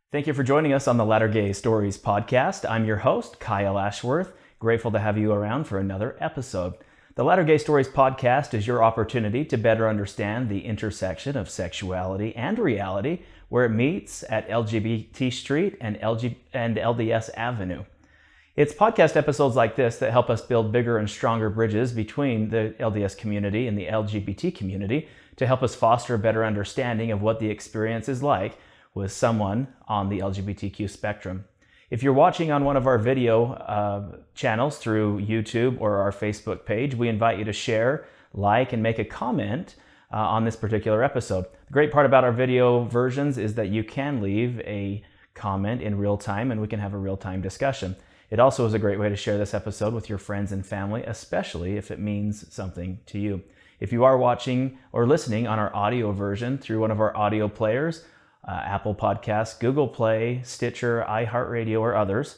Thank you for joining us on the Latter-Gay Stories podcast. I'm your host, Kyle Ashworth. Grateful to have you around for another episode. The Latter-Gay Stories podcast is your opportunity to better understand the intersection of sexuality and reality where it meets at LGBT Street and LDS Avenue. It's podcast episodes like this that help us build bigger and stronger bridges between the LDS community and the LGBT community to help us foster a better understanding of what the experience is like with someone on the LGBTQ spectrum. If you're watching on one of our video channels through YouTube or our Facebook page, we invite you to share, like, and make a comment on this particular episode. The great part about our video versions is that you can leave a comment in real time and we can have a real-time discussion. It also is a great way to share this episode with your friends and family, especially if it means something to you. If you are watching or listening on our audio version through one of our audio players, Apple Podcasts, Google Play, Stitcher, iHeartRadio, or others,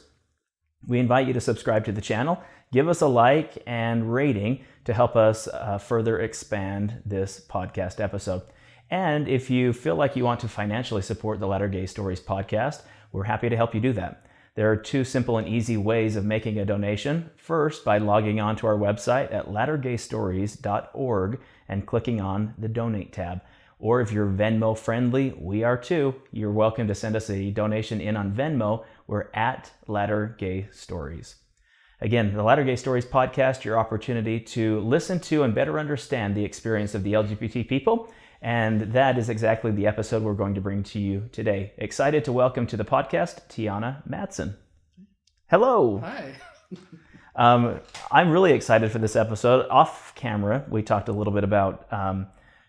we invite you to subscribe to the channel, give us a like and rating to help us further expand this podcast episode. And if you feel like you want to financially support the Latter-Gay Stories podcast, we're happy to help you do that. There are two simple and easy ways of making a donation. First, by logging on to our website at lattergaystories.org and clicking on the Donate tab. Or if you're Venmo friendly, we are too. You're welcome to send us a donation in on Venmo. We're at Latter-Gay Stories. Again, the Latter-Gay Stories podcast, your opportunity to listen to and better understand the experience of the LGBT people. And that is exactly the episode we're going to bring to you today. Excited to welcome to the podcast, Tiana Matson. Hello. Hi. I'm really excited for this episode. Off camera, we talked a little bit about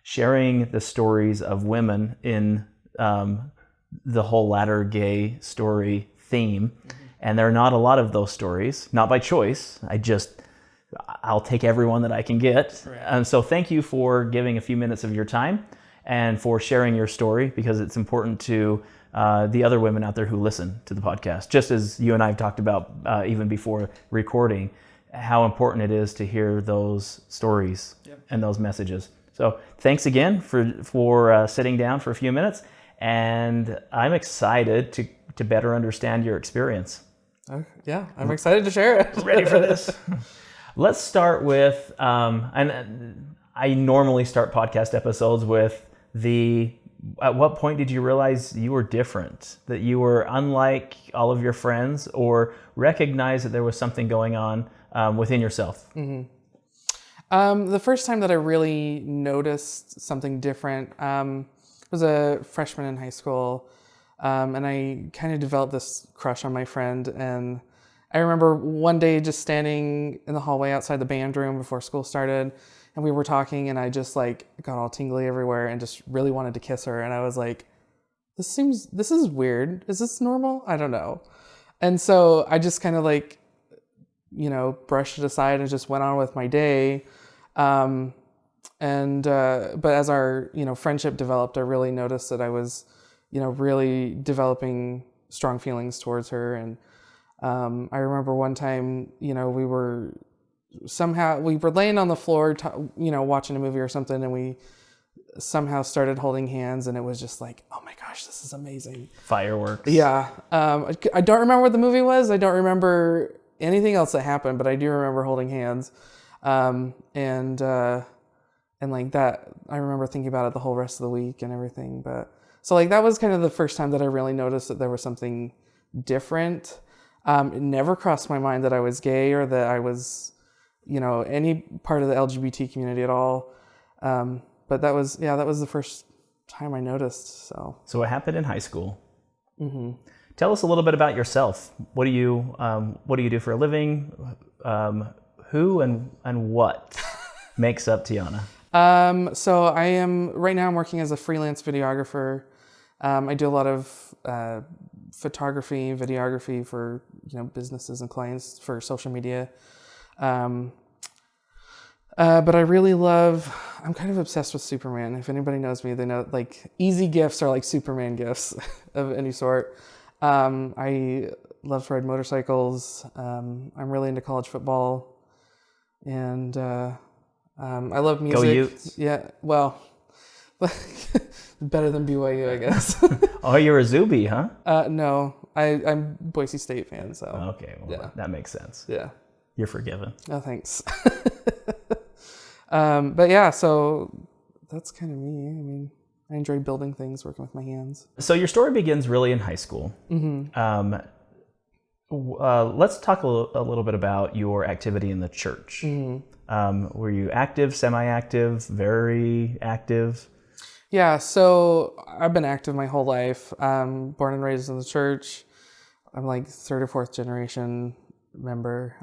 sharing the stories of women in the whole Latter-Gay story theme. Mm-hmm. And there are not a lot of those stories, not by choice. I'll take everyone that I can get. Right. And so thank you for giving a few minutes of your time and for sharing your story, because it's important to the other women out there who listen to the podcast. Just as you and I have talked about even before recording, how important it is to hear those stories and those messages. So thanks again for sitting down for a few minutes, and I'm excited to better understand your experience. Yeah, I'm excited to share it. Ready for this? Let's start with, and I normally start podcast episodes with at what point did you realize you were different, that you were unlike all of your friends, or recognize that there was something going on within yourself? Mm-hmm. The first time that I really noticed something different was a freshman in high school, and I kind of developed this crush on my friend. And I remember one day just standing in the hallway outside the band room before school started, and we were talking, and I just got all tingly everywhere and just really wanted to kiss her. And I was like, this is weird. Is this normal? I don't know. And so I just kind of brushed it aside and just went on with my day. But as our, friendship developed, I really noticed that I was, really developing strong feelings towards her. And, I remember one time, we were laying on the floor, watching a movie or something, and we somehow started holding hands, and it was just like, oh my gosh, this is amazing. Fireworks. Yeah. I don't remember what the movie was. I don't remember anything else that happened, but I do remember holding hands. And like that, I remember thinking about it the whole rest of the week and everything. But so that was kind of the first time that I really noticed that there was something different. It never crossed my mind that I was gay or that I was, any part of the LGBT community at all. But that was the first time I noticed. So what happened in high school? Mm-hmm. Tell us a little bit about yourself. What do you do for a living? Who and what makes up Tiana? So right now I'm working as a freelance videographer. I do a lot of photography and videography for businesses and clients for social media. But I really I'm kind of obsessed with Superman. If anybody knows me, they know easy gifts are like Superman gifts of any sort. I love to ride motorcycles. I'm really into college football. And I love music. Go Utes. Yeah, well, better than BYU, I guess. Oh, you're a Zuby, huh? No, I'm Boise State fan, so. Okay, well, Yeah. that makes sense. Yeah. You're forgiven. Oh, thanks. But yeah, so that's kind of me. I mean, I enjoy building things, working with my hands. So your story begins really in high school. Mm-hmm. Let's talk a little bit about your activity in the church. Mm-hmm. Were you active, semi-active, very active? Yeah, so I've been active my whole life. Born and raised in the church. I'm like third or fourth generation member.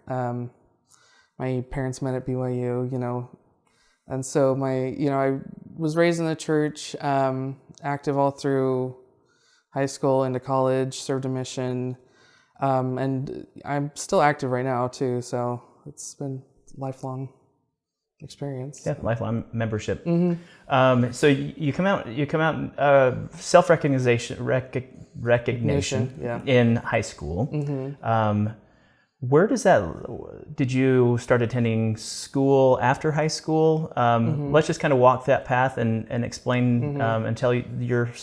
My parents met at BYU, and so I was raised in the church, active all through high school into college, served a mission, and I'm still active right now too. So it's been lifelong experience. Yeah, lifelong membership. Mm-hmm. So you come out self-recognition Yeah. in high school. Mm-hmm. Where does that? Did you start attending school after high school? Let's just kind of walk that path and explain and tell your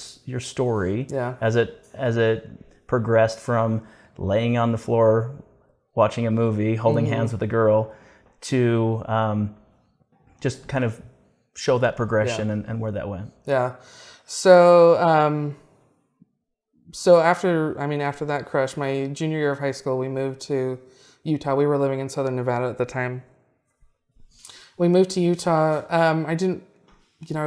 story as it progressed from laying on the floor, watching a movie, holding hands with a girl, to just kind of show that progression and where that went. Yeah. So after that crush, my junior year of high school, we moved to Utah. We were living in Southern Nevada at the time. We moved to Utah. I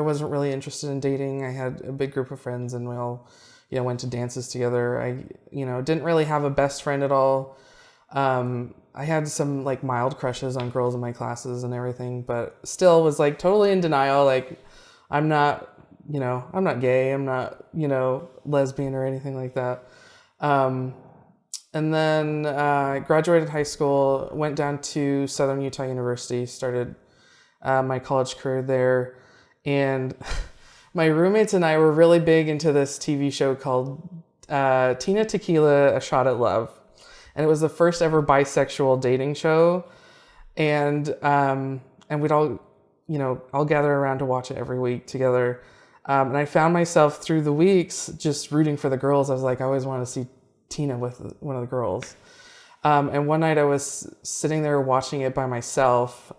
wasn't really interested in dating. I had a big group of friends and we all, went to dances together. I, didn't really have a best friend at all. I had some like mild crushes on girls in my classes and everything, but still was like totally in denial. Like I'm not gay. I'm not, lesbian or anything like that. And then I graduated high school, went down to Southern Utah University, started my college career there. And my roommates and I were really big into this TV show called Tina Tequila, A Shot at Love. And it was the first ever bisexual dating show. And we'd all, all gather around to watch it every week together. And I found myself through the weeks just rooting for the girls. I was like, I always want to see Tina with one of the girls. And one night I was sitting there watching it by myself.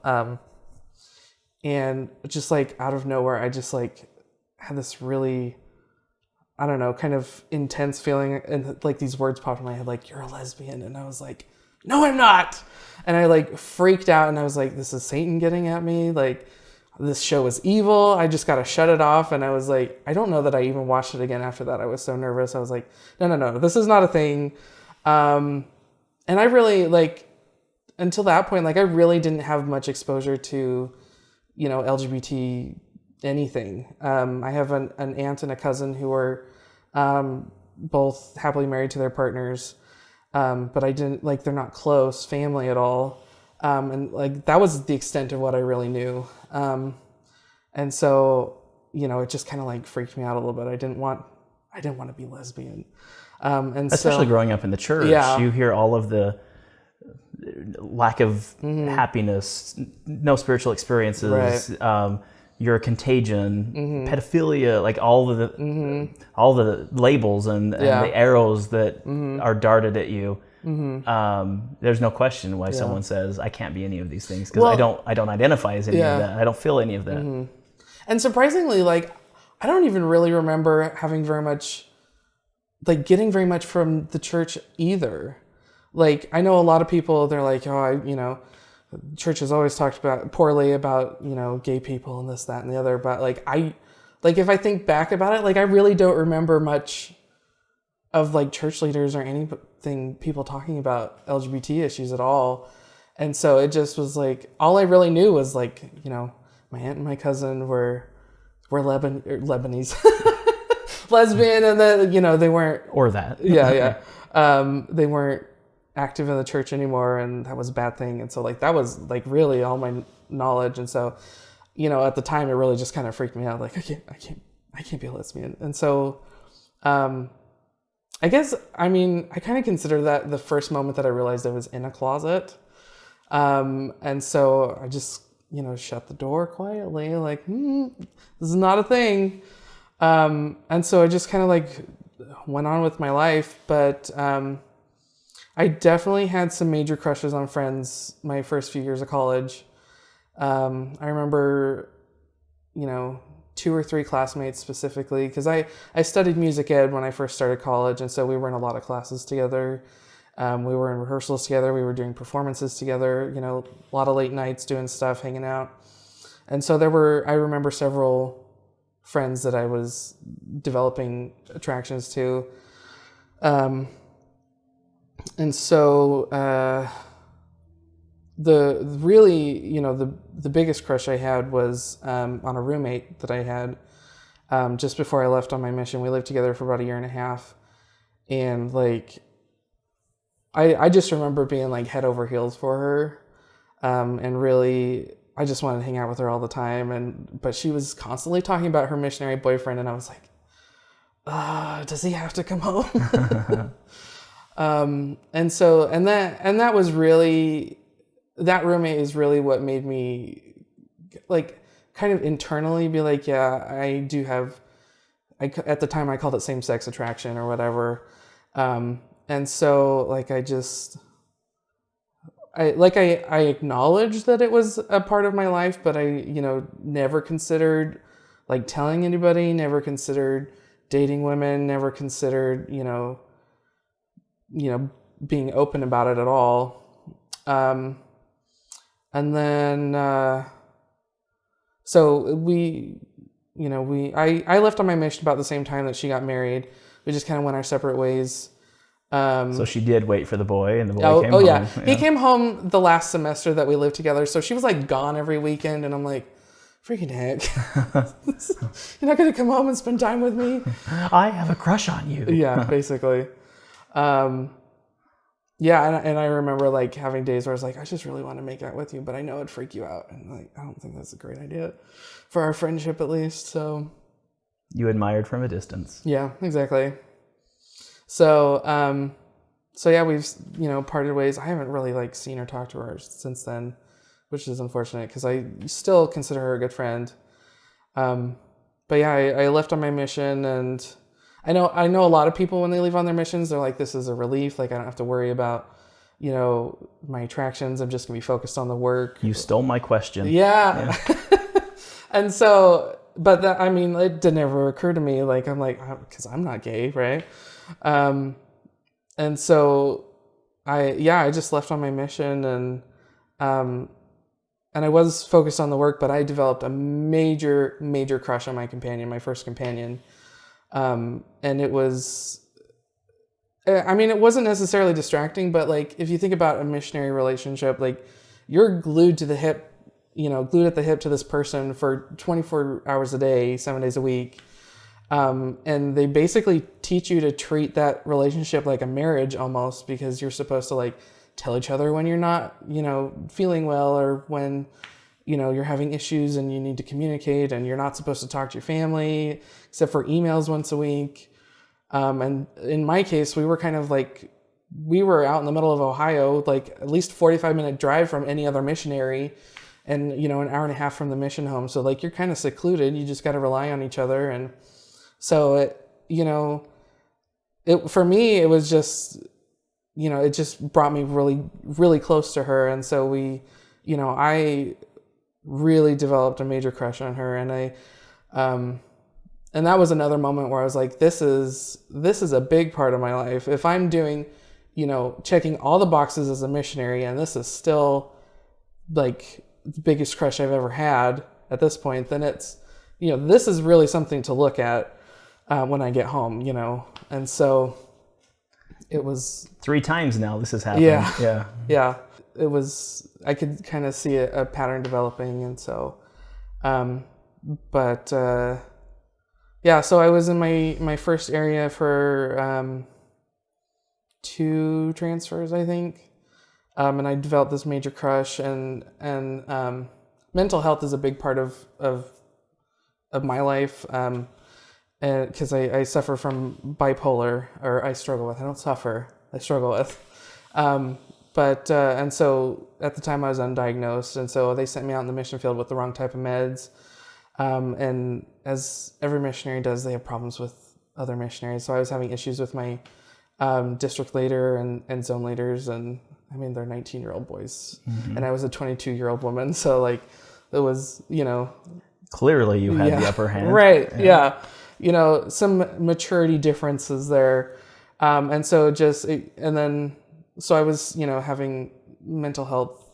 And just like out of nowhere, I just like had this really, I don't know, kind of intense feeling. And like these words popped in my head, like, you're a lesbian. And I was like, no, I'm not. And I like freaked out and I was like, this is Satan getting at me. Like, this show is evil. I just got to shut it off. And I was like, I don't know that I even watched it again after that. I was so nervous. I was like, no, this is not a thing. And I really until that point, I really didn't have much exposure to, LGBT anything. I have an aunt and a cousin who are both happily married to their partners. But I didn't they're not close family at all. And that was the extent of what I really knew. And so, it just kind of freaked me out a little bit. I didn't want to be lesbian. And especially growing up in the church, you hear all of the lack of happiness, no spiritual experiences, right. You're a contagion, pedophilia, all the labels and the arrows that are darted at you. There's no question why someone says I can't be any of these things because I don't identify as any of that. I don't feel any of that. And surprisingly, I don't even really remember having very much, getting very much from the church either. I know a lot of people, they're like, church has always talked poorly about, gay people and this, that, and the other. But if I think back about it, I really don't remember much of church leaders or anything, people talking about LGBT issues at all. And so it just was all I really knew was my aunt and my cousin were Lebanese, lesbian, and then, they weren't. Or that. They weren't active in the church anymore, and that was a bad thing. And so that was really all my knowledge. And so, at the time it really just kind of freaked me out. I can't be a lesbian. And so, I guess, I kind of consider that the first moment that I realized I was in a closet. And so I just, shut the door quietly, this is not a thing. And so I just kind of like went on with my life, but I definitely had some major crushes on friends my first few years of college. I remember, 2 or 3 classmates specifically, because I studied music ed when I first started college, and so we were in a lot of classes together. We were in rehearsals together. We were doing performances together, a lot of late nights doing stuff, hanging out. And so I remember several friends that I was developing attractions to. And so the biggest crush I had was on a roommate that I had just before I left on my mission. We lived together for about a year and a half. And like, I just remember being like head over heels for her. And really, I just wanted to hang out with her all the time. But she was constantly talking about her missionary boyfriend. And I was like, does he have to come home? That was really, that roommate is really what made me like kind of internally be like, yeah, I do have, at the time I called it same-sex attraction or whatever. And so like, I acknowledged that it was a part of my life, but I, never considered like telling anybody, never considered dating women, never considered, being open about it at all. And then, so I left on my mission about the same time that she got married. We just kind of went our separate ways. So she did wait for the boy, and the boy came home. Yeah. He came home the last semester that we lived together. So she was like gone every weekend, and I'm like, freaking heck. You're not going to come home and spend time with me? I have a crush on you. Yeah, basically. And I remember like having days where I was like, I just really want to make out with you, but I know it'd freak you out. And like, I don't think that's a great idea for our friendship, at least. So you admired from a distance. Yeah, exactly. So yeah, we've, parted ways. I haven't really like seen or talked to her since then, which is unfortunate because I still consider her a good friend. But yeah, I left on my mission, and I know a lot of people when they leave on their missions, they're like, this is a relief. Like I don't have to worry about, my attractions. I'm just gonna be focused on the work. You stole my question. Yeah. And so, but that, it didn't ever occur to me. Like, I'm like, cause I'm not gay. Right. And so I just left on my mission, and I was focused on the work, but I developed a major, major crush on my companion, my first companion. And it was, it wasn't necessarily distracting, but like, if you think about a missionary relationship, like you're glued to the hip, glued at the hip to this person for 24 hours a day, 7 days a week. And they basically teach you to treat that relationship like a marriage almost, because you're supposed to like tell each other when you're not, feeling well, or when, you're having issues and you need to communicate, and you're not supposed to talk to your family except for emails once a week. And in my case, we were kind of like, we were out in the middle of Ohio, like at least 45-minute drive from any other missionary, and, an hour and a half from the mission home. So like, you're kind of secluded. You just got to rely on each other. And so for me, it was just, it just brought me really, really close to her. And so I really developed a major crush on her. And and that was another moment where I was like, this is a big part of my life. If I'm doing, checking all the boxes as a missionary, and this is still like the biggest crush I've ever had at this point, then it's, this is really something to look at when I get home, And so it was 3 times now this has happened. Yeah. It was, I could kind of see a pattern developing. And so, so I was in my first area for 2 transfers, I think. And I developed this major crush, and mental health is a big part of my life. Because I suffer from bipolar, or I struggle with. I don't suffer. I struggle with. And so at the time I was undiagnosed, and so they sent me out in the mission field with the wrong type of meds. And as every missionary does, they have problems with other missionaries. So I was having issues with my district leader and zone leaders, and I mean, they're 19-year-old boys, and I was a 22-year-old woman. So like, it was, Clearly you had the upper hand. Right. Yeah. Some maturity differences there. And so so I was, having mental health,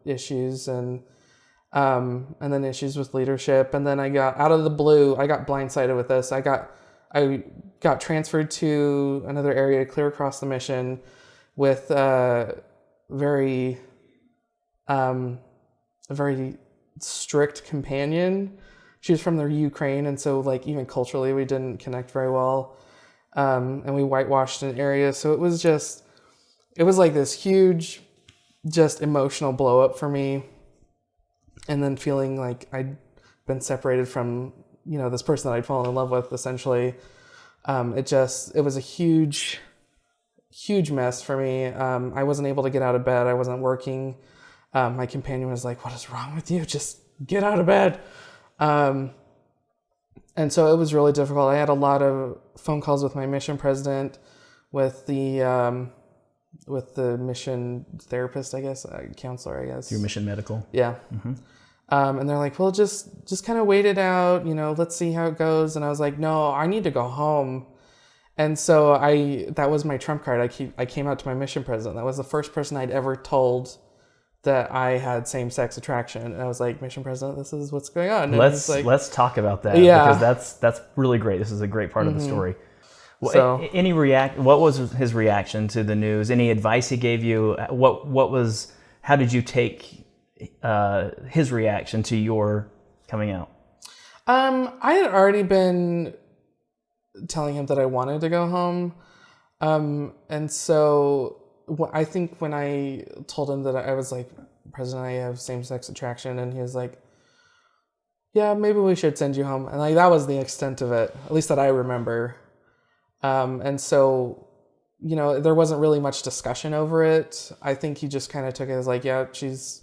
issues and then issues with leadership. And then I got out of the blue, I got blindsided with this. I got transferred to another area clear across the mission with a very strict companion. She was from the Ukraine, and so like even culturally we didn't connect very well. And we whitewashed an area, so it was like this huge, just emotional blow up for me. And then feeling like I'd been separated from, this person that I'd fallen in love with, essentially. It was a huge, huge mess for me. I wasn't able to get out of bed. I wasn't working. My companion was like, "What is wrong with you? Just get out of bed." And so it was really difficult. I had a lot of phone calls with my mission president, with the mission therapist, I guess, counselor, I guess. Your mission medical. Yeah. Mm-hmm. And they're like, "Well, just kind of wait it out, let's see how it goes." And I was like, "No, I need to go home." And so that was my trump card. I came out to my mission president. That was the first person I'd ever told that I had same-sex attraction. And I was like, "Mission president, this is what's going on." And let's talk about that. Yeah. Because that's really great. This is a great part of the story. Well, So, what was his reaction to the news? Any advice he gave you? How did you take his reaction to your coming out? I had already been telling him that I wanted to go home. And so I think when I told him that I was like, "President, I have same-sex attraction," and he was like, "Yeah, maybe we should send you home." And like, that was the extent of it, at least that I remember. And so, there wasn't really much discussion over it. I think he just kind of took it as like, "Yeah, she's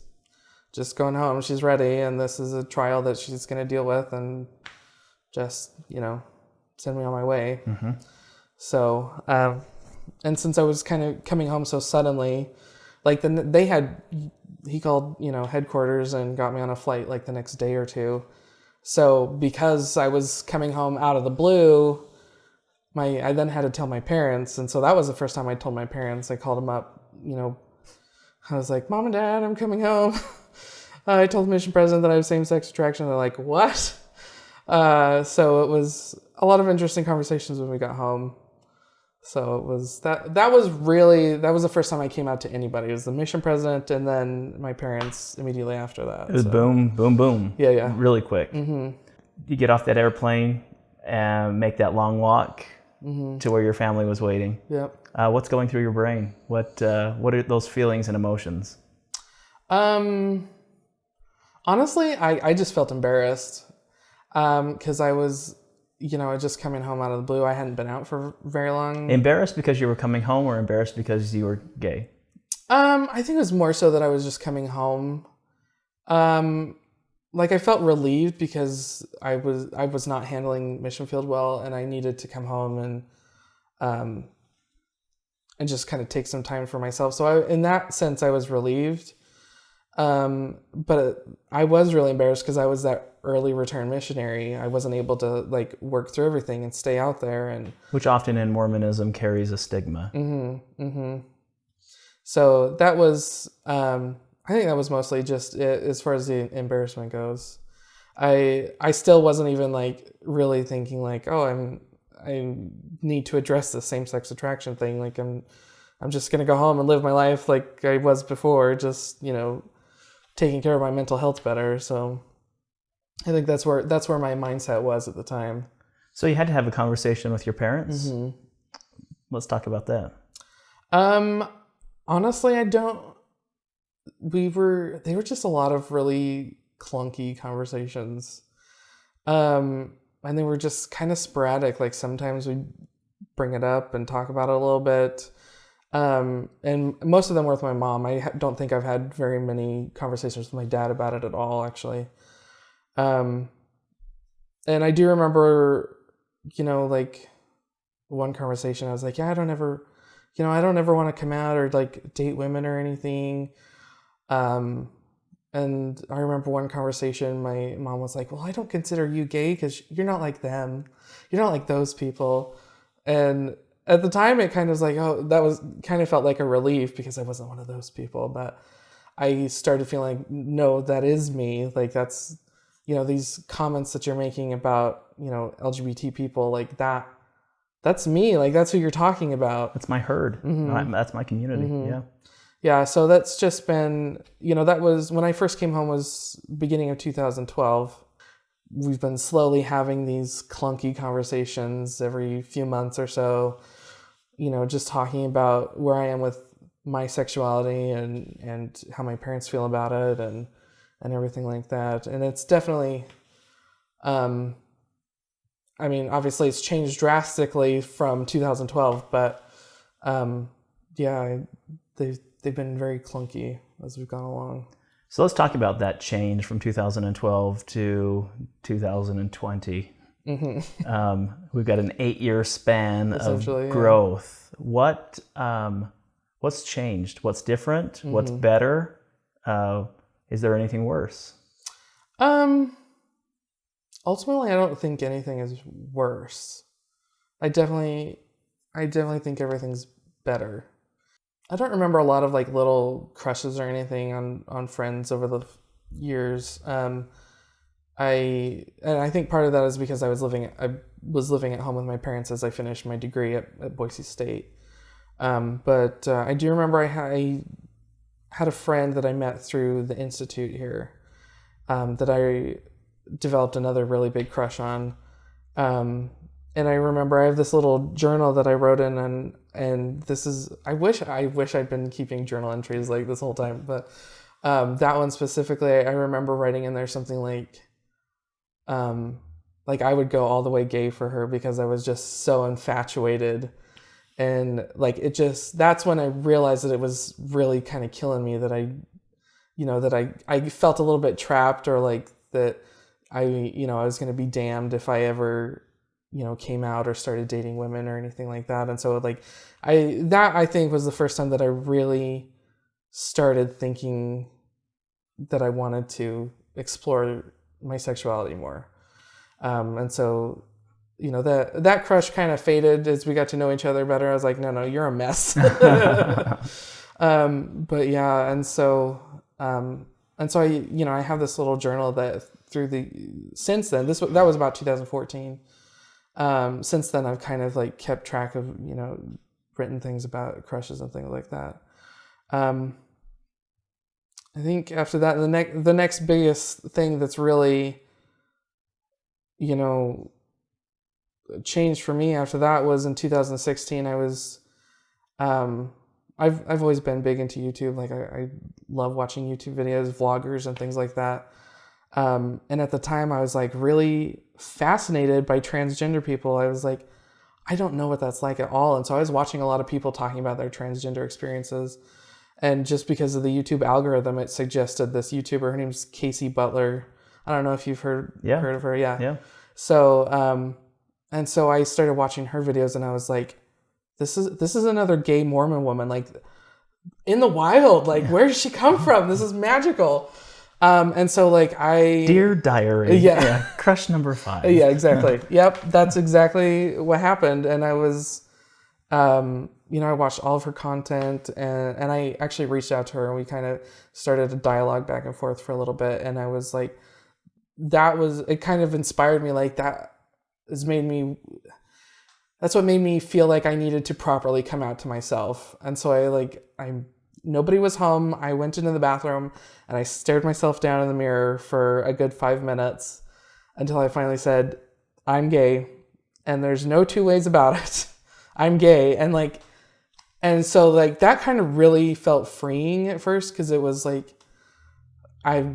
just going home. She's ready. And this is a trial that she's going to deal with, and just, send me on my way." Mm-hmm. So, and since I was kind of coming home so suddenly, like he called, headquarters and got me on a flight like the next day or two. So because I was coming home out of the blue, I then had to tell my parents. And so that was the first time I told my parents. I called them up, I was like, "Mom and Dad, I'm coming home." I told the mission president that I have same-sex attraction. They're like, "What?" So it was a lot of interesting conversations when we got home. So it was that was the first time I came out to anybody. It was the mission president and then my parents immediately after that. It was boom, boom, boom. Yeah. Really quick. Mm-hmm. You get off that airplane and make that long walk to where your family was waiting. Yep. What's going through your brain? What are those feelings and emotions? Honestly, I just felt embarrassed because I was, just coming home out of the blue. I hadn't been out for very long. Embarrassed because you were coming home, or embarrassed because you were gay? I think it was more so that I was just coming home. Like I felt relieved because I was not handling mission field well, and I needed to come home and just kind of take some time for myself. So in that sense, I was relieved. But I was really embarrassed because I was that early return missionary. I wasn't able to work through everything and stay out there, and which often in Mormonism carries a stigma. Mm-hmm. Mm-hmm. So that was, I think that was mostly just it, as far as the embarrassment goes. I still wasn't even really thinking oh, I need to address the same-sex attraction thing. I'm just gonna go home and live my life like I was before, just taking care of my mental health better. So I think that's where my mindset was at the time. So you had to have a conversation with your parents. Mm-hmm. Let's talk about that. Honestly, I don't. They were just a lot of really clunky conversations. And they were just kind of sporadic. Sometimes we'd bring it up and talk about it a little bit. And most of them were with my mom. I don't think I've had very many conversations with my dad about it at all, actually. And I do remember, like one conversation, I was like, yeah, I don't ever want to come out or like date women or anything. And I remember one conversation, my mom was like, well, I don't consider you gay because you're not like them. You're not like those people. And at the time it kind of was like, oh, that was kind of felt like a relief because I wasn't one of those people. But I started feeling, no, that is me. Like that's, these comments that you're making about, LGBT people, like that's me. Like that's who you're talking about. That's my herd. That's my community. Yeah. Yeah, so that's just been, that was when I first came home was beginning of 2012. We've been slowly having these clunky conversations every few months or so, just talking about where I am with my sexuality and how my parents feel about it and everything like that. And it's definitely, obviously it's changed drastically from 2012, but yeah, they've been very clunky as we've gone along. So let's talk about that change from 2012 to 2020. Mm-hmm. We've got an 8-year span of growth. Yeah. What's changed? What's different? Mm-hmm. What's better? Is there anything worse? Ultimately, I don't think anything is worse. I definitely think everything's better. I don't remember a lot of like little crushes or anything on friends over the years. I think part of that is because I was living at home with my parents as I finished my degree at Boise State. But I do remember I had a friend that I met through the institute here that I developed another really big crush on. And I remember I have this little journal that I wrote in, and this is, I wish I'd been keeping journal entries like this whole time, but that one specifically, I remember writing in there something like I would go all the way gay for her because I was just so infatuated. And like, that's when I realized that it was really kind of killing me that I felt a little bit trapped, or like that I was going to be damned if I ever, came out or started dating women or anything like that. And so like, I think was the first time that I really started thinking that I wanted to explore my sexuality more. And so, that crush kind of faded as we got to know each other better. I was like, no, you're a mess. But yeah. And so I have this little journal that since then, that was about 2014. Since then I've kind of like kept track of, written things about crushes and things like that. I think after that, the next biggest thing that's really, changed for me after that was in 2016. I was, I've always been big into YouTube. Like I love watching YouTube videos, vloggers and things like that. And at the time I was like really fascinated by transgender people. I was like, I don't know what that's like at all. And so I was watching a lot of people talking about their transgender experiences. And just because of the YouTube algorithm, it suggested this YouTuber, her name's Casey Butler. I don't know if you've heard of her. Yeah. So, and so I started watching her videos and I was like, this is another gay Mormon woman, like in the wild, like where did she come from? This is magical. And so like Dear Diary. Yeah. Crush number 5. Yeah, exactly. Yep. That's exactly what happened. And I was, I watched all of her content and I actually reached out to her and we kind of started a dialogue back and forth for a little bit. And I was like, it kind of inspired me. Like that's what made me feel like I needed to properly come out to myself. And so nobody was home. I went into the bathroom and I stared myself down in the mirror for a good 5 minutes until I finally said, I'm gay and there's no two ways about it. I'm gay. And so like that kind of really felt freeing at first, because it was like, I,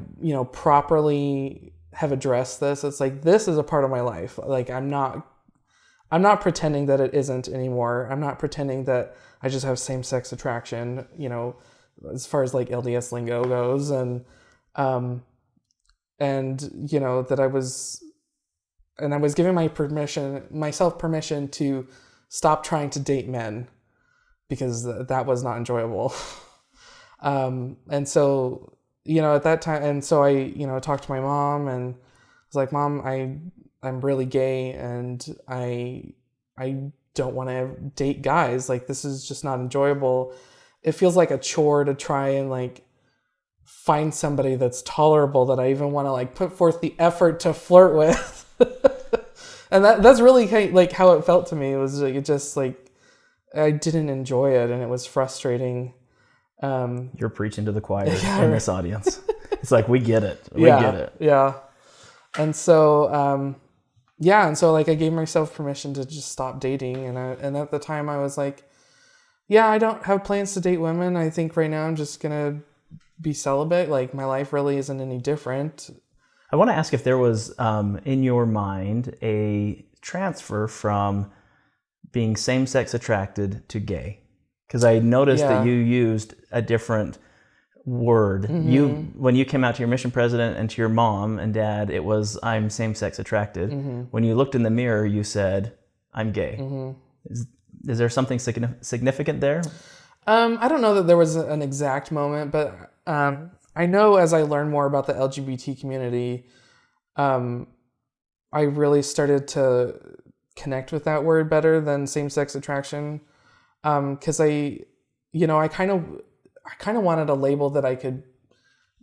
properly have addressed this. It's like, this is a part of my life. Like, I'm not pretending that it isn't anymore. I'm not pretending that I just have same-sex attraction, as far as like LDS lingo goes. And that I was and I was giving myself permission to stop trying to date men because that was not enjoyable. And so, at that time, and so I, talked to my mom and was like, Mom, I'm really gay and I don't want to date guys. Like, this is just not enjoyable. It feels like a chore to try and like find somebody that's tolerable that I even want to like put forth the effort to flirt with. And that's really like how it felt to me. It was like, it just like, I didn't enjoy it and it was frustrating. You're preaching to the choir in this audience. It's like, we get it. We get it. Yeah. And so, and so like I gave myself permission to just stop dating. And at the time I was like, yeah, I don't have plans to date women. I think right now I'm just going to be celibate. Like, my life really isn't any different. I want to ask if there was, in your mind, a transfer from being same-sex attracted to gay. Because I noticed that you used a different word. Mm-hmm. When you came out to your mission president and to your mom and dad, it was, I'm same-sex attracted. Mm-hmm. When you looked in the mirror, you said, I'm gay. Mm-hmm. Is there something significant there? I don't know that there was an exact moment, but I know as I learned more about the LGBT community, I really started to connect with that word better than same-sex attraction. Because I kind of wanted a label that I could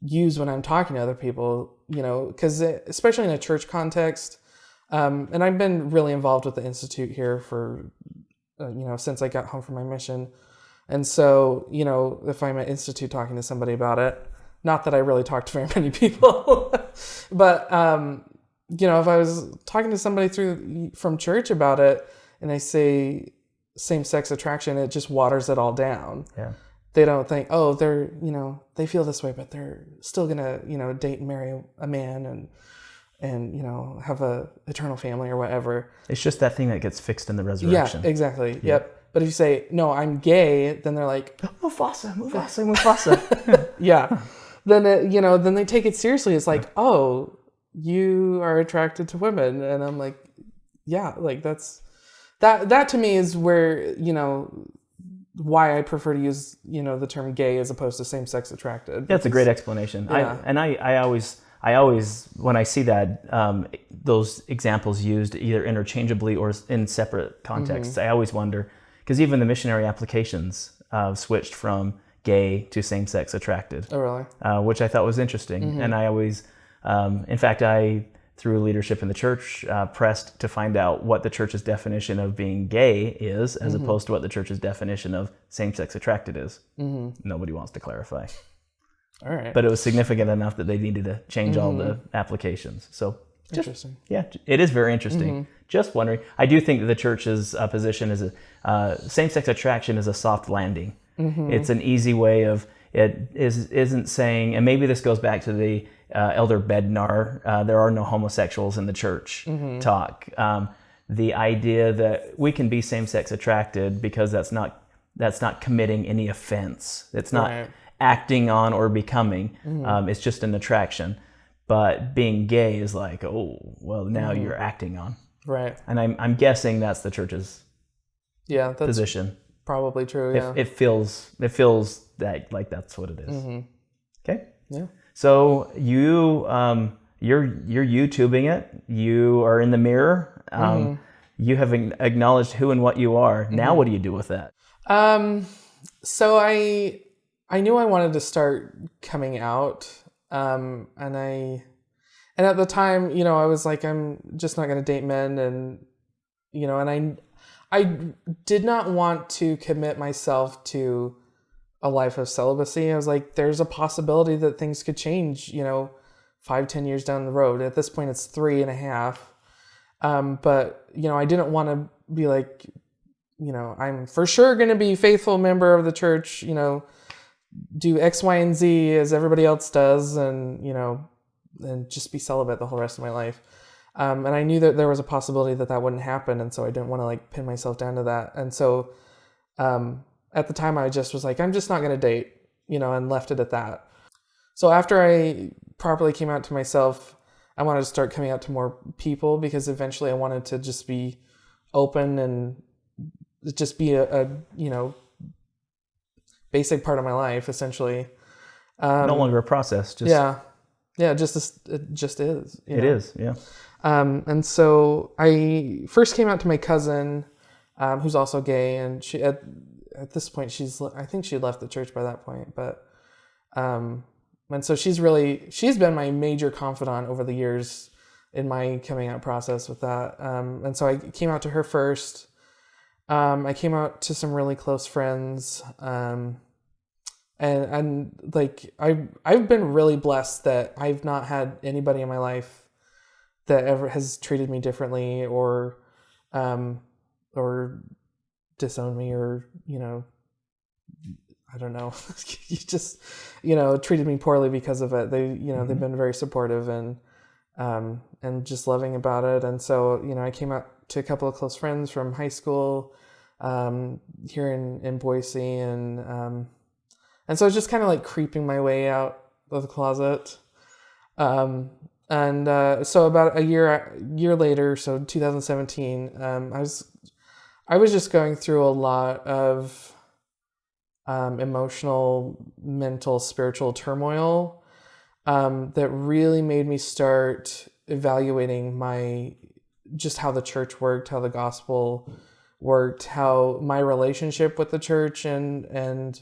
use when I'm talking to other people, because especially in a church context, and I've been really involved with the Institute here for, since I got home from my mission. And so, if I'm at Institute talking to somebody about it, not that I really talk to very many people, but, if I was talking to somebody from church about it and I say same-sex attraction, it just waters it all down. Yeah. They don't think, oh, they're, they feel this way, but they're still going to, date and marry a man and have a eternal family or whatever. It's just that thing that gets fixed in the resurrection. Yeah, exactly. Yeah. Yep. But if you say, no, I'm gay, then they're like, Mufasa. Yeah. Then they take it seriously. It's like, oh, you are attracted to women. And I'm like, yeah, like that to me is where, why I prefer to use, the term gay as opposed to same-sex attracted. That's a great explanation. Yeah. I always, when I see that, those examples used either interchangeably or in separate contexts, I always wonder, because even the missionary applications switched from gay to same-sex attracted. Oh, really? Which I thought was interesting. And I always, in fact, through leadership in the church, pressed to find out what the church's definition of being gay is, as opposed to what the church's definition of same-sex attracted is. Nobody wants to clarify. All right. But it was significant enough that they needed to change all the applications. So, interesting. Yeah, it is very interesting. Just wondering. I do think that the church's position is same-sex attraction is a soft landing. It's an easy way of, it isn't saying, and maybe this goes back to the Elder Bednar, there are no homosexuals in the church talk. The idea that we can be same-sex attracted because that's not committing any offense. It's not acting on or becoming. It's just an attraction. But being gay is like, oh, well, now you're acting on. Right. And I'm guessing that's the church's position. Probably true. Yeah. It feels that like that's what it is. Okay. Yeah. So you're YouTubing it. You are in the mirror. You have acknowledged who and what you are. Now, what do you do with that? So I knew I wanted to start coming out. And at the time, I was like, I'm just not going to date men. And, and I did not want to commit myself to a life of celibacy. I was like, there's a possibility that things could change, 5-10 years down the road. At this point, it's 3.5. But, I didn't want to be like, I'm for sure going to be a faithful member of the church, do X, Y, and Z as everybody else does, and, and just be celibate the whole rest of my life. And I knew that there was a possibility that wouldn't happen. And so I didn't want to like pin myself down to that. And so, at the time I just was like, I'm just not going to date, and left it at that. So after I properly came out to myself, I wanted to start coming out to more people, because eventually I wanted to just be open and just be a basic part of my life, essentially. No longer a process. Just it just is. It is, yeah. And so I first came out to my cousin, who's also gay, and she at this point I think she left the church by that point, but and so she's been my major confidant over the years in my coming out process with that. And so I came out to her first. I came out to some really close friends. And like I've been really blessed that I've not had anybody in my life that ever has treated me differently or disowned me, or I don't know, you just treated me poorly because of it. They they've been very supportive and just loving about it. And so I came out to a couple of close friends from high school here in Boise, and so I was just kind of like creeping my way out of the closet. So about a year later, so 2017, I was just going through a lot of emotional, mental, spiritual turmoil that really made me start evaluating just how the church worked, how the gospel worked, how my relationship with the church and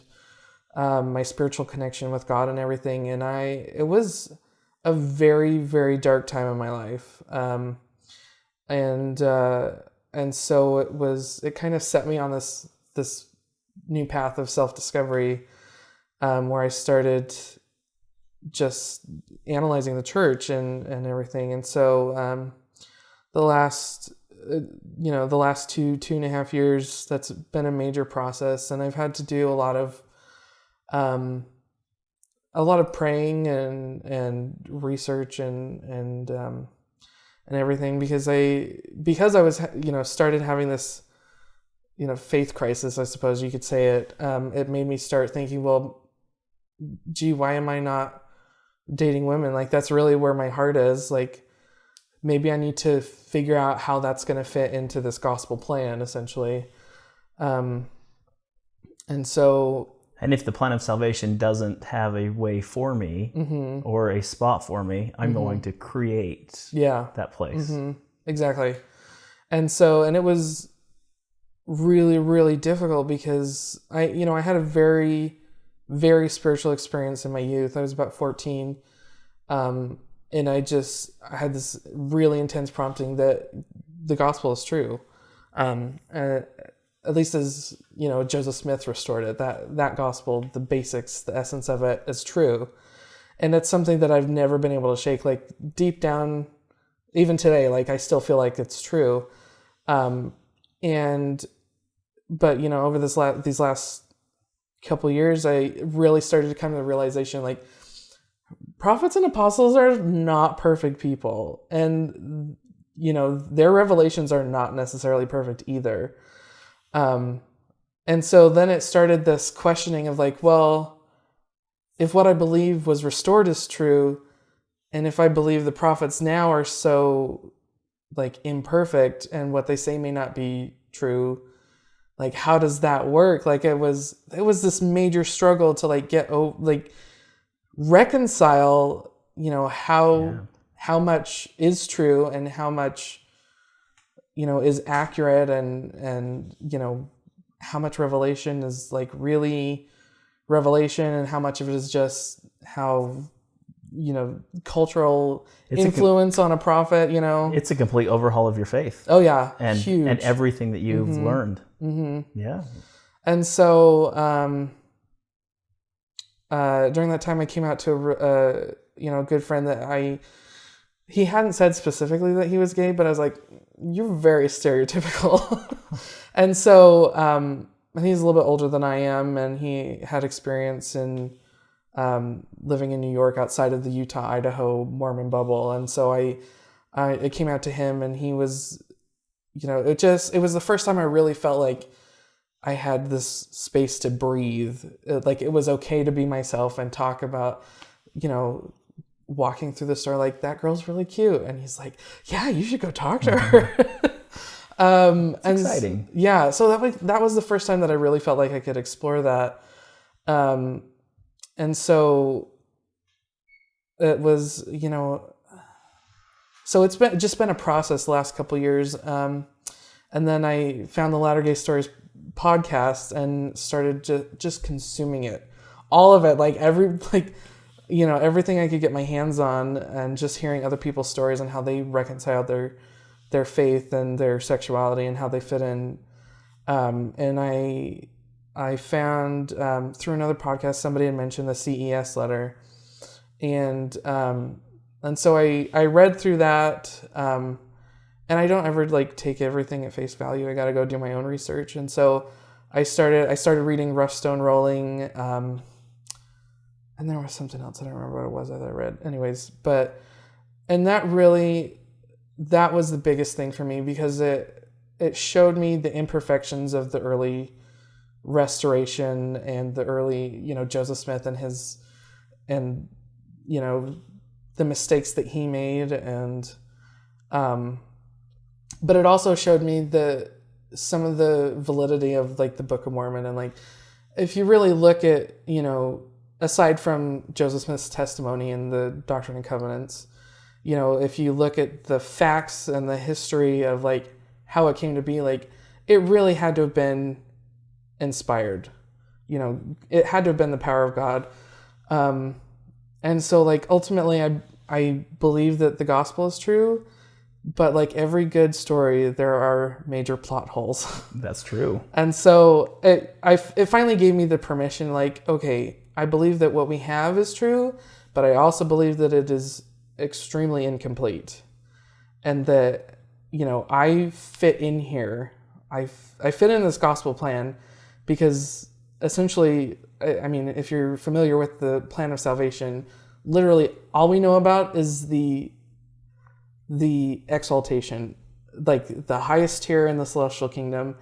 my spiritual connection with God and everything. And it was a very, very dark time in my life. And so it kind of set me on this new path of self-discovery, where I started just analyzing the church and everything. And so, the last 2.5 years, that's been a major process, and I've had to do a lot of praying and research and everything, because I was started having this faith crisis, I suppose you could say it. It made me start thinking, well, gee, why am I not dating women? Like, that's really where my heart is. Like, maybe I need to figure out how that's going to fit into this gospel plan, essentially. And if the plan of salvation doesn't have a way for me or a spot for me, I'm going to create that place. Exactly. And it was really, really difficult, because I had a very, very spiritual experience in my youth. I was about 14. And I had this really intense prompting that the gospel is true. At least as, Joseph Smith restored it, that gospel, the basics, the essence of it is true. And it's something that I've never been able to shake. Like, deep down, even today, like, I still feel like it's true. But over these last couple years, I really started to come to the realization, like, prophets and apostles are not perfect people. And, their revelations are not necessarily perfect either. And so then it started this questioning of like, well, if what I believe was restored is true, and if I believe the prophets now are so like imperfect and what they say may not be true, like, how does that work? Like, it was this major struggle to reconcile, how much is true and how much, is accurate, and how much revelation is like really revelation, and how much of it is just how, cultural influence on a prophet, It's a complete overhaul of your faith. Oh yeah. And huge. And everything that you've learned. Yeah. And so, during that time I came out to a good friend that he hadn't said specifically that he was gay, but I was like, you're very stereotypical. And so, and he's a little bit older than I am, and he had experience in living in New York outside of the Utah, Idaho Mormon bubble. And so I came out to him, and he was, it was the first time I really felt like I had this space to breathe. Like, it was okay to be myself and talk about, walking through the store like, that girl's really cute. And he's like, yeah, you should go talk to her. Exciting. Yeah. So that was the first time that I really felt like I could explore that. And so it was, so it's been a process the last couple of years. And then I found the Latter Gay Stories podcast and started just consuming it, all of it, everything I could get my hands on, and just hearing other people's stories and how they reconciled their faith and their sexuality and how they fit in. And I found through another podcast, somebody had mentioned the CES letter, and so I read through that, and I don't ever take everything at face value. I got to go do my own research, and so I started reading Rough Stone Rolling, and there was something else I don't remember what it was that I read. Anyways, and that was the biggest thing for me, because it showed me the imperfections of the early Restoration and the early, Joseph Smith and the mistakes that he made, and but it also showed me some of the validity of the Book of Mormon, and if you really look at, aside from Joseph Smith's testimony and the Doctrine and Covenants, if you look at the facts and the history of how it came to be, it really had to have been inspired. It had to have been the power of God. And so ultimately I believe that the gospel is true, but every good story, there are major plot holes. That's true. And so it finally gave me the permission, okay, I believe that what we have is true, but I also believe that it is extremely incomplete, and that, I fit in here. I fit in this gospel plan, because essentially, I mean, if you're familiar with the plan of salvation, literally all we know about is the exaltation, the highest tier in the celestial kingdom.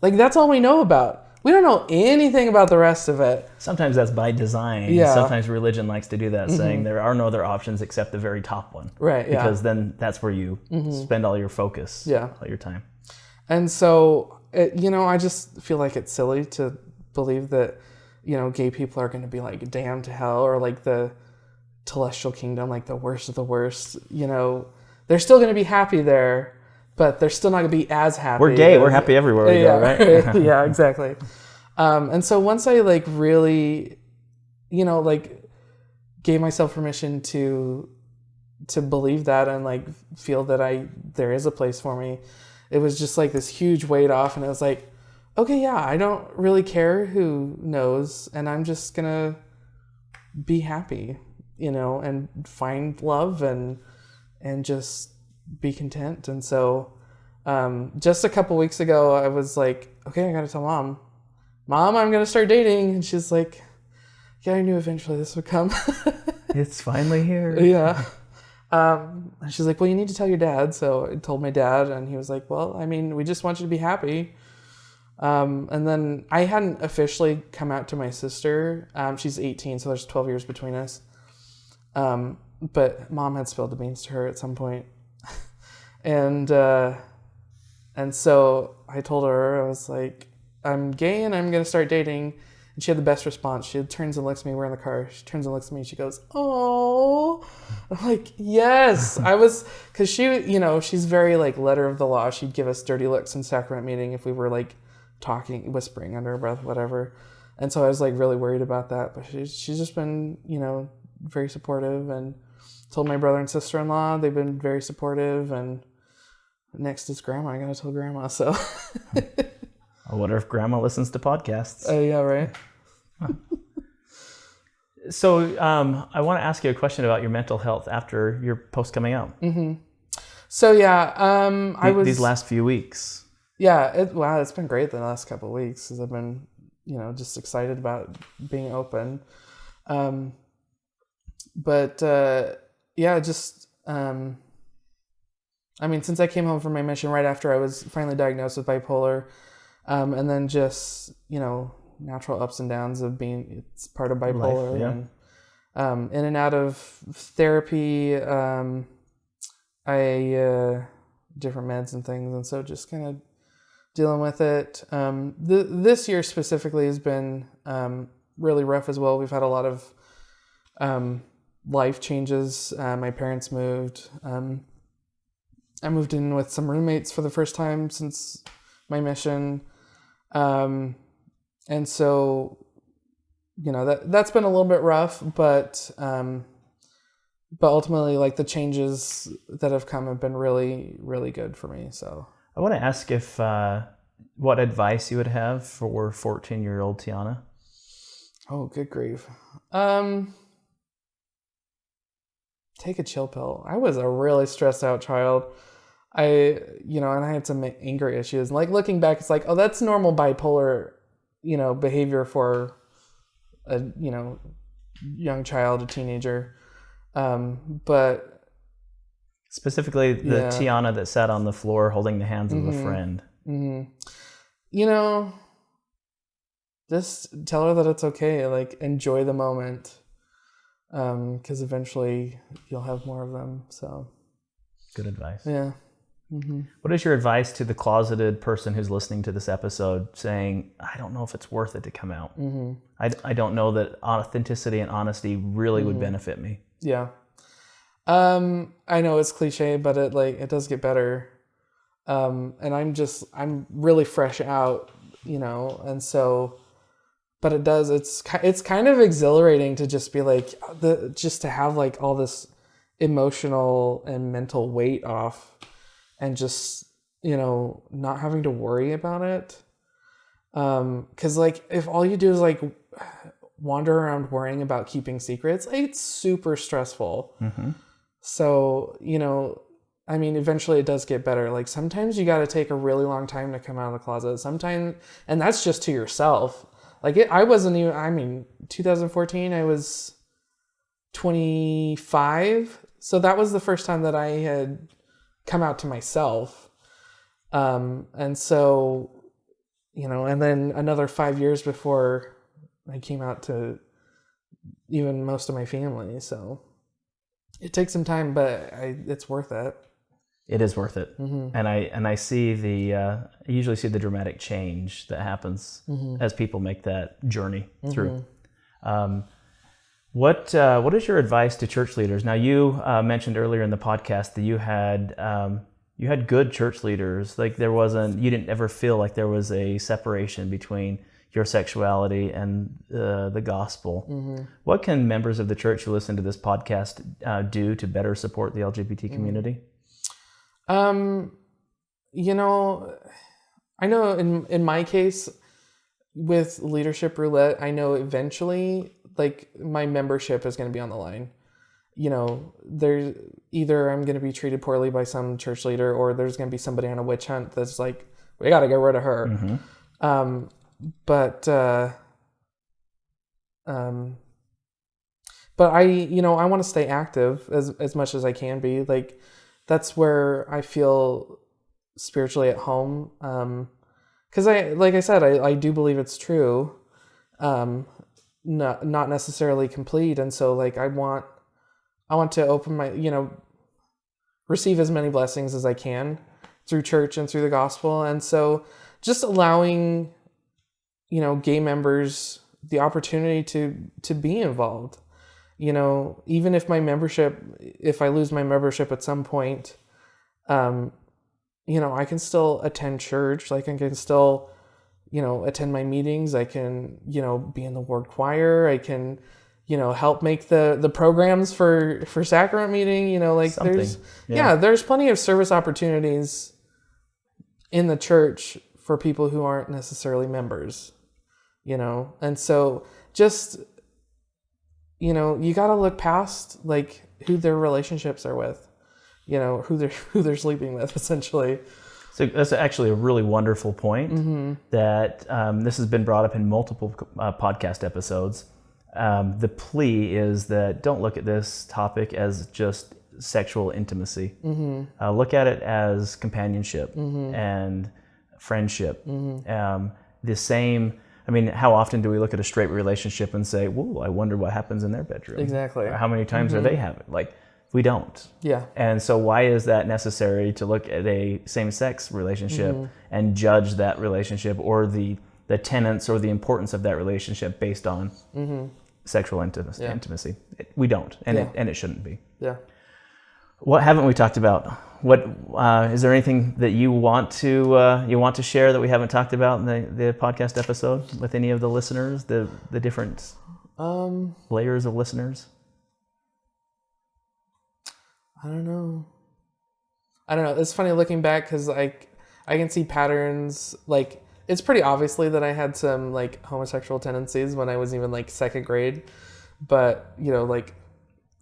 That's all we know about. We don't know anything about the rest of it. Sometimes that's by design. Yeah. Sometimes religion likes to do that, saying there are no other options except the very top one. Right, yeah. Because then that's where you spend all your focus, all your time. And so, I just feel like it's silly to believe that, gay people are going to be damned to hell, or the celestial kingdom, the worst of the worst. They're still going to be happy there, but they're still not going to be as happy. We're gay. We're happy everywhere we go, right? Yeah, exactly. And so once I really, gave myself permission to believe that, and feel that there is a place for me, it was just this huge weight off, and it was okay, yeah, I don't really care who knows, and I'm just gonna be happy, and find love and be content. And so just a couple weeks ago, I was okay, I gotta tell Mom, I'm gonna start dating. And she's yeah, I knew eventually this would come. It's finally here. Yeah. And she's well, you need to tell your dad. So I told my dad, and he was well, I mean, we just want you to be happy. And then I hadn't officially come out to my sister. She's 18, so there's 12 years between us. But Mom had spilled the beans to her at some point. And so I told her, I was I'm gay and I'm going to start dating. And she had the best response. She turns and looks at me. We're in the car. She turns and looks at me and she goes, "Oh." I'm yes. I was, because she, she's very just of the law. She'd give us dirty looks in sacrament meeting if we were talking, whispering under our breath, whatever. And so I was really worried about that. But she's just been, very supportive, and told my brother and sister-in-law. They've been very supportive. And next is Grandma. I got to tell Grandma. So I wonder if Grandma listens to podcasts. Yeah, right. So I want to ask you a question about your mental health after your post coming out. Mm-hmm. So yeah, these last few weeks. Yeah, it's been great the last couple of weeks, because I've been, just excited about being open. But just I mean, since I came home from my mission right after I was finally diagnosed with bipolar, and then just natural ups and downs of being, it's part of bipolar. Life, in and out of therapy, different meds and things, and so just kind of dealing with it. This year specifically has been really rough as well. We've had a lot of life changes. My parents moved. I moved in with some roommates for the first time since my mission. And so, that's been a little bit rough, but ultimately, like, the changes that have come have been really, really good for me. So I want to ask if what advice you would have for 14-year-old Tiana. Oh, good grief. Take a chill pill. I was a really stressed out child. And I had some anger issues. Like, looking back, it's like, oh, that's normal bipolar, behavior for a, young child, a teenager. But specifically the Tiana that sat on the floor holding the hands of a friend. Mm-hmm. Just tell her that it's okay. Like, enjoy the moment. Because eventually you'll have more of them. So good advice. Yeah. Mm-hmm. What is your advice to the closeted person who's listening to this episode saying, I don't know if it's worth it to come out. Mm-hmm. I don't know that authenticity and honesty really would benefit me. Yeah. I know it's cliche, but it does get better. And I'm really fresh out, and so, but it's kind of exhilarating to just be like, just to have like all this emotional and mental weight off and just, not having to worry about it. 'Cause like, if all you do is like wander around worrying about keeping secrets, it's super stressful. Mm-hmm. So, eventually it does get better. Like, sometimes you got to take a really long time to come out of the closet. Sometimes, and that's just to yourself. Like, I wasn't even, 2014, I was 25. So that was the first time that I had come out to myself. And so, and then another 5 years before I came out to even most of my family. So it takes some time, but it's worth it. It is worth it. Mm-hmm. And I see I usually see the dramatic change that happens as people make that journey through. What is your advice to church leaders? Now, you mentioned earlier in the podcast that you had good church leaders. Like, you didn't ever feel like there was a separation between your sexuality and the gospel. Mm-hmm. What can members of the church who listen to this podcast do to better support the LGBT community? I know in my case with Leadership Roulette, I know eventually, like, my membership is going to be on the line. There's either I'm going to be treated poorly by some church leader, or there's going to be somebody on a witch hunt that's like, we got to get rid of her. Mm-hmm. But I want to stay active as much as I can be. Like, that's where I feel spiritually at home. 'Cause like I said, I do believe it's true. Not necessarily complete. And so, like, I want to open my, receive as many blessings as I can through church and through the gospel. And so just allowing, gay members the opportunity to be involved, even if if I lose my membership at some point, I can still attend church. Like, I can still, attend my meetings. I can, be in the ward choir. I can, help make the programs for sacrament meeting, like something. There's plenty of service opportunities in the church for people who aren't necessarily members, and so just, you got to look past, like, who their relationships are with, who they're sleeping with, essentially. So that's actually a really wonderful point that this has been brought up in multiple podcast episodes. The plea is that don't look at this topic as just sexual intimacy. Look at it as companionship and friendship. The same I mean, how often do we look at a straight relationship and say, "Whoa, I wonder what happens in their bedroom"? Exactly. Or how many times are they having? Like, we don't. Yeah. And so why is that necessary to look at a same-sex relationship and judge that relationship or the tenets or the importance of that relationship based on sexual intimacy? We don't, and it shouldn't be. Yeah. What haven't we talked about? What is there anything that you want to share that we haven't talked about in the podcast episode with any of the listeners, the different layers of listeners? I don't know. It's funny looking back because I can see patterns. Like, it's pretty obviously that I had some like homosexual tendencies when I was even like second grade, but like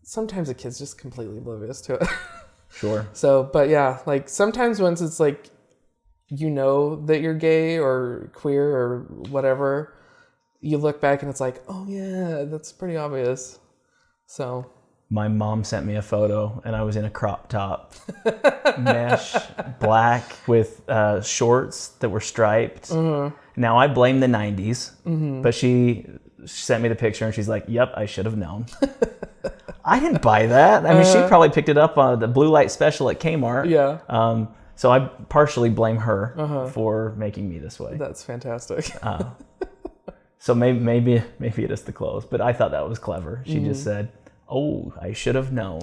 sometimes a kid's just completely oblivious to it. Sure. So, but yeah, like sometimes once it's like, that you're gay or queer or whatever, you look back and it's like, oh yeah, that's pretty obvious. So. My mom sent me a photo and I was in a crop top, mesh, black with shorts that were striped. Now I blame the 90s, but she sent me the picture and she's like, yep, I should have known. I didn't buy that. I mean, she probably picked it up on the blue light special at Kmart. Yeah. So I partially blame her for making me this way. That's fantastic. So maybe it is the clothes, but I thought that was clever. She just said, oh, I should have known,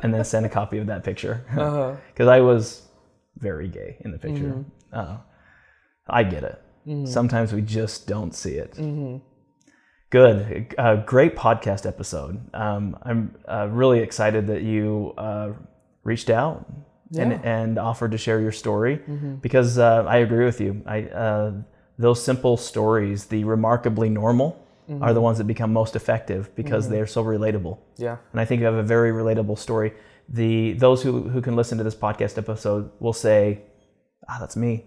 and then sent a copy of that picture. Because I was very gay in the picture. I get it. Sometimes we just don't see it. Good. Great podcast episode. I'm really excited that you reached out and offered to share your story because I agree with you. Those simple stories, the remarkably normal, are the ones that become most effective because they're so relatable. Yeah. And I think you have a very relatable story. Those who can listen to this podcast episode will say, that's me.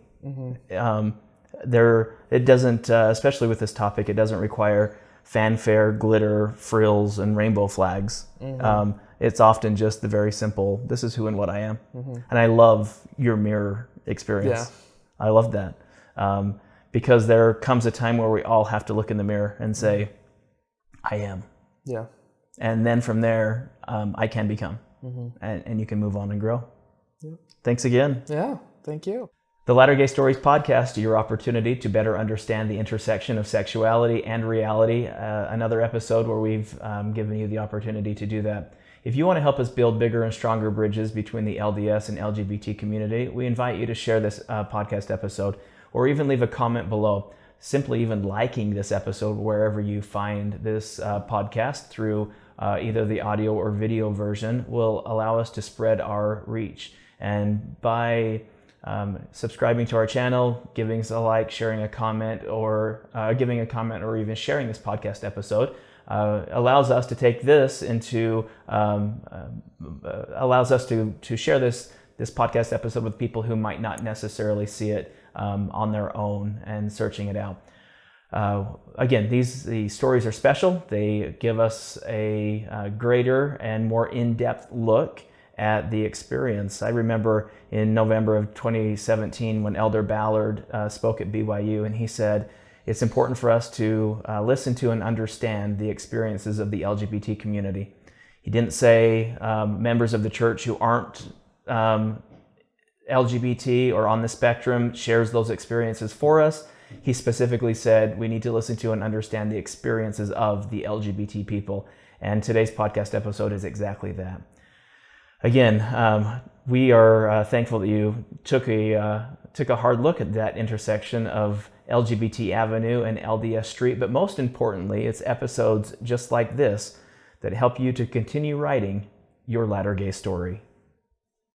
It doesn't, especially with this topic, it doesn't require fanfare, glitter, frills, and rainbow flags. It's often just the very simple, this is who and what I am. And I love your mirror experience. Yeah. I love that. Because there comes a time where we all have to look in the mirror and say, I am. Yeah. And then from there, I can become. And you can move on and grow. Yeah. Thanks again. Yeah, thank you. The Latter Gay Stories podcast, your opportunity to better understand the intersection of sexuality and reality. Another episode where we've given you the opportunity to do that. If you want to help us build bigger and stronger bridges between the LDS and LGBT community, we invite you to share this podcast episode or even leave a comment below. Simply even liking this episode wherever you find this podcast through either the audio or video version will allow us to spread our reach. And by subscribing to our channel, giving us a like, sharing a comment, or giving a comment, or even sharing this podcast episode, allows us to take this into, allows us to share this podcast episode with people who might not necessarily see it on their own and searching it out. Again, the stories are special. They give us a greater and more in-depth look at the experience. I remember in November of 2017 when Elder Ballard spoke at BYU, and he said, it's important for us to listen to and understand the experiences of the LGBT community. He didn't say members of the church who aren't LGBT or on the spectrum shares those experiences for us. He specifically said we need to listen to and understand the experiences of the LGBT people. And today's podcast episode is exactly that. Again, we are thankful that you took a hard look at that intersection of LGBT Avenue and LDS Street, but most importantly, it's episodes just like this that help you to continue writing your Latter Gay story.